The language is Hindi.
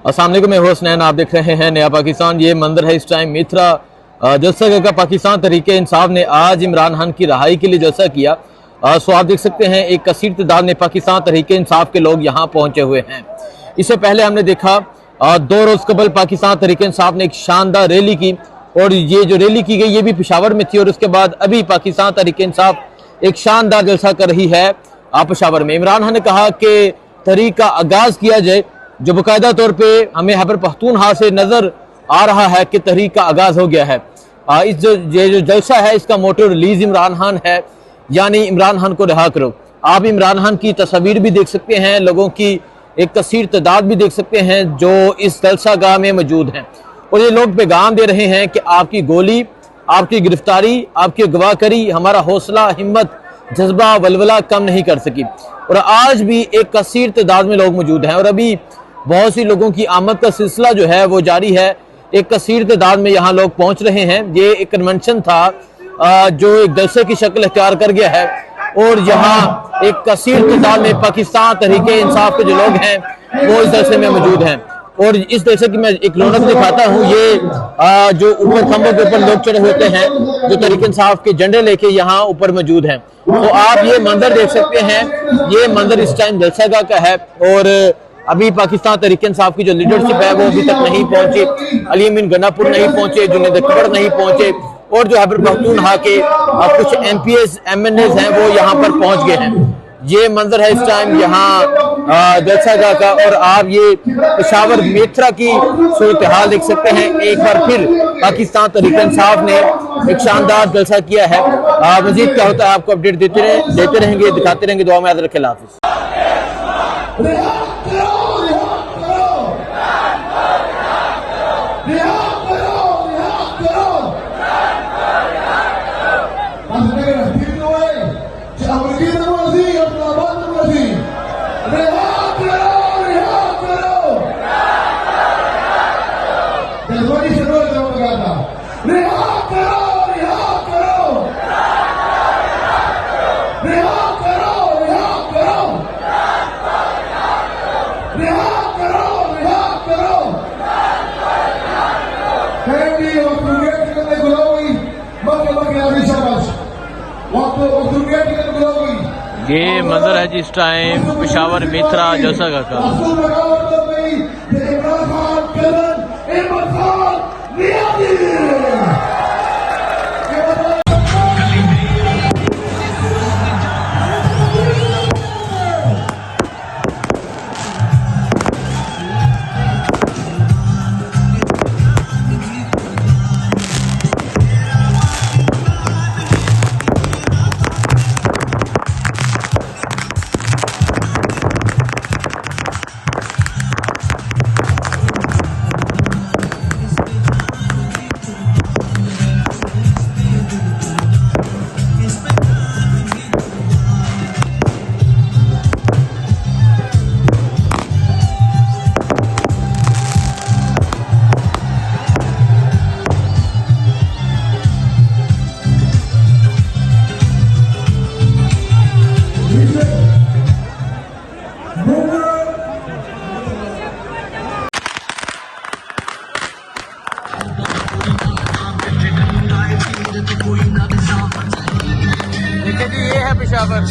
अस्सलाम वालेकुम, मैं हुसनैन, आप देख रहे हैं नया पाकिस्तान। ये मंदिर है इस टाइम मित्रा जलसा का। पाकिस्तान तहरीके इंसाफ ने आज इमरान खान की रहाई के लिए जलसा किया। सो आप देख सकते हैं एक कसीर तादाद में पाकिस्तान तहरीके इंसाफ के लोग यहाँ पहुंचे हुए हैं। इससे पहले हमने देखा 2 रोज कबल पाकिस्तान तहरीके इंसाफ ने एक शानदार रैली की, और ये जो रैली की गई ये भी पेशावर में थी, और उसके बाद अभी पाकिस्तान तहरीके इंसाफ एक शानदार जलसा कर रही है पेशावर में। इमरान खान ने कहा कि तहरीक का आगाज किया जाए, जो बाकायदा तौर पे हमें खैबर पख्तूनख्वा से नजर आ रहा है कि तहरीक का आगाज हो गया है। इस ये जो जलसा है इसका मोटो रिलीज इमरान खान है, यानी इमरान खान को रिहा करो। आप इमरान खान की तस्वीर भी देख सकते हैं, लोगों की एक कसीर तादाद भी देख सकते हैं जो इस जलसा गाह में मौजूद हैं, और ये लोग पैगाम दे रहे हैं कि आपकी गोली, आपकी गिरफ्तारी, आपकी अगवाकरी हमारा हौसला, हिम्मत, जज्बा, वलवला कम नहीं कर सकी। और आज भी एक कसीर तादाद में लोग मौजूद हैं, और अभी बहुत सी लोगों की आमद का सिलसिला जो है वो जारी है। एक कसीर तादाद में यहाँ लोग पहुंच रहे हैं। ये एक कन्वेंशन था जो एक जलसे की शक्ल इख्तियार कर गया है, और यहाँ एक कसीर तादाद में पाकिस्तान तहरीके इंसाफ के जो लोग हैं वो इस जलसे में मौजूद हैं। और इस जलसे की मैं एक रौनक दिखाता हूँ। ये जो ऊपर खंभों के ऊपर लोग चढ़े होते हैं जो तहरीके इंसाफ के झंडे लेके यहाँ ऊपर मौजूद हैं, तो आप ये मंदिर देख सकते हैं। ये मंदिर इस टाइम जलसागाह का है, और अभी पाकिस्तान तहरीके इंसाफ की जो लीडरशिप है वो अभी तक नहीं पहुंची। अली अमीन गन्नापुर नहीं पहुंचे, जुनेद अकबर नहीं पहुंचे, और जो खैबर पख्तूनख्वा के कुछ MPs MNAs हैं वो यहाँ पर पहुंच गए हैं। ये मंजर है इस टाइम यहाँ जलसागाह का, और आप ये पेशावर मेथरा की सूरत हाल देख सकते हैं। एक बार फिर पाकिस्तान तहरीके इंसाफ ने एक शानदार जलसा किया है। मजीद क्या होता है आपको अपडेट देते रहेंगे, दिखाते रहेंगे। दुआ में याद रखें। अल्लाह हाफिज़। ये मंजर है जिस टाइम पेशावर मित्रा जलसागाह का। देखिए जी, ये है पेशावर।